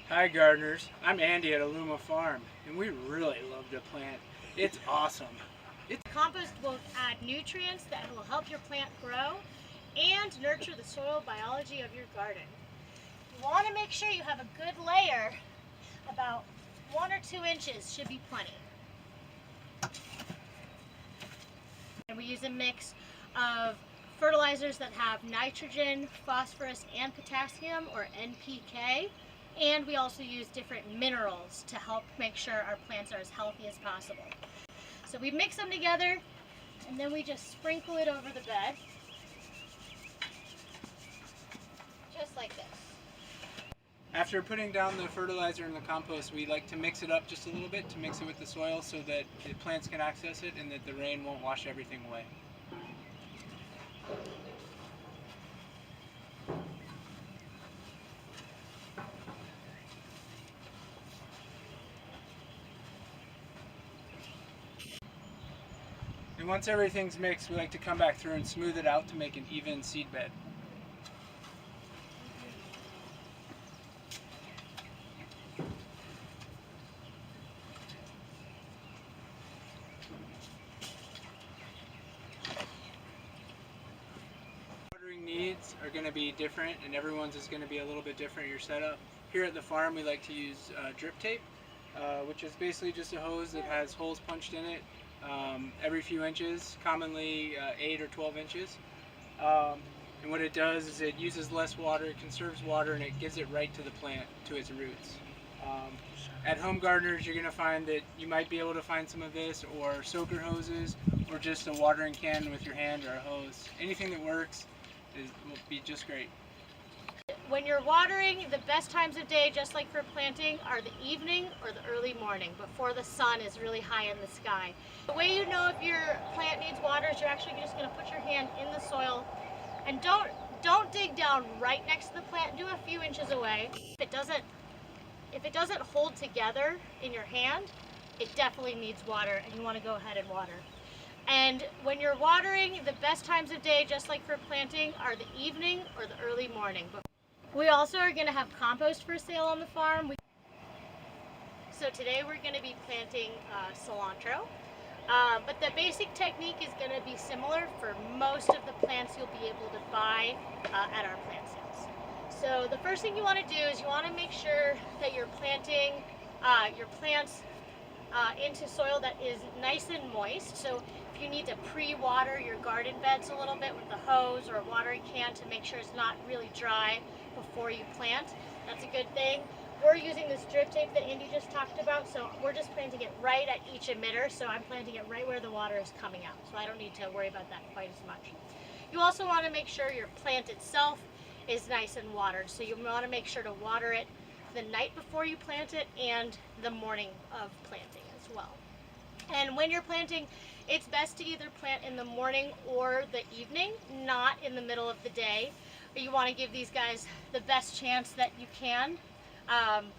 Hi gardeners, I'm Andy at Aluma Farm, and we really love to plant. It's awesome. Compost will add nutrients that will help your plant grow and nurture the soil biology of your garden. You want to make sure you have a good layer, about 1 or 2 inches should be plenty. And we use a mix of fertilizers that have nitrogen, phosphorus, and potassium, or NPK. And we also use different minerals to help make sure our plants are as healthy as possible. So we mix them together, and then we just sprinkle it over the bed, just like this. After putting down the fertilizer and the compost, we like to mix it up just a little bit to mix it with the soil so that the plants can access it and that the rain won't wash everything away. And once everything's mixed, we like to come back through and smooth it out to make an even seed bed. Watering needs are going to be different, and everyone's is going to be a little bit different, your setup. Here at the farm we like to use drip tape, which is basically just a hose that has holes punched in it every few inches, commonly 8 or 12 inches. And what it does is it uses less water, it conserves water, and it gives it right to the plant, to its roots. At Home Gardeners, you're going to find that you might be able to find some of this, or soaker hoses, or just a watering can with your hand or a hose. Anything that works will be just great. When you're watering, the best times of day, just like for planting, are the evening or the early morning, before the sun is really high in the sky. The way you know if your plant needs water is you're actually just going to put your hand in the soil, and don't dig down right next to the plant. Do a few inches away. If it doesn't hold together in your hand, it definitely needs water, and you want to go ahead and water. And when you're watering, the best times of day, just like for planting, are the evening or the early morning. We also are going to have compost for sale on the farm. So today we're going to be planting cilantro. But the basic technique is going to be similar for most of the plants you'll be able to buy at our plant sales. So the first thing you want to do is you want to make sure that you're planting your plants into soil that is nice and moist. So if you need to pre-water your garden beds a little bit with a hose or a watering can to make sure it's not really dry before you plant, that's a good thing. We're using this drip tape that Andy just talked about, so we're just planting it right at each emitter, so I'm planting it right where the water is coming out, so I don't need to worry about that quite as much. You also want to make sure your plant itself is nice and watered, so you want to make sure to water it the night before you plant it and the morning of planting as well. And when you're planting, it's best to either plant in the morning or the evening, not in the middle of the day. You want to give these guys the best chance that you can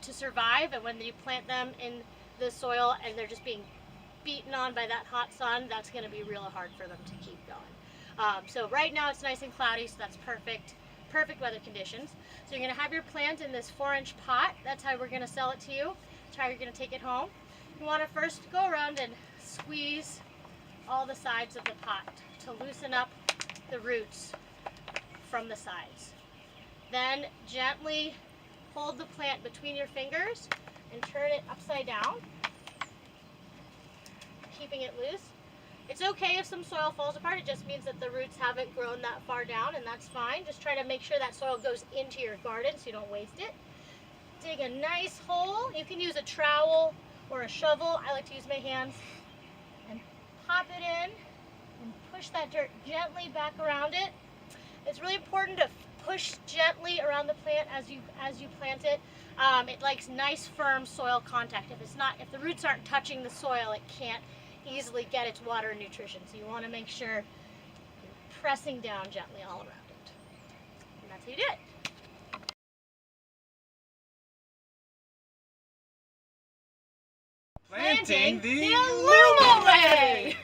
to survive, and when you plant them in the soil and they're just being beaten on by that hot sun, that's going to be real hard for them to keep going. So right now it's nice and cloudy, so that's perfect weather conditions. So you're going to have your plant in this 4-inch pot. That's how we're going to sell it to you. That's how you're going to take it home. You want to first go around and squeeze all the sides of the pot to loosen up the roots from the sides. Then gently hold the plant between your fingers and turn it upside down, keeping it loose. It's okay if some soil falls apart. It just means that the roots haven't grown that far down, and that's fine. Just try to make sure that soil goes into your garden so you don't waste it. Dig a nice hole. You can use a trowel or a shovel. I like to use my hands. And pop it in and push that dirt gently back around it. It's really important to push gently around the plant as you plant it. It likes nice firm soil contact. If the roots aren't touching the soil, it can't easily get its water and nutrition. So you want to make sure you're pressing down gently all around it. And that's how you do it. Planting the Aluma way!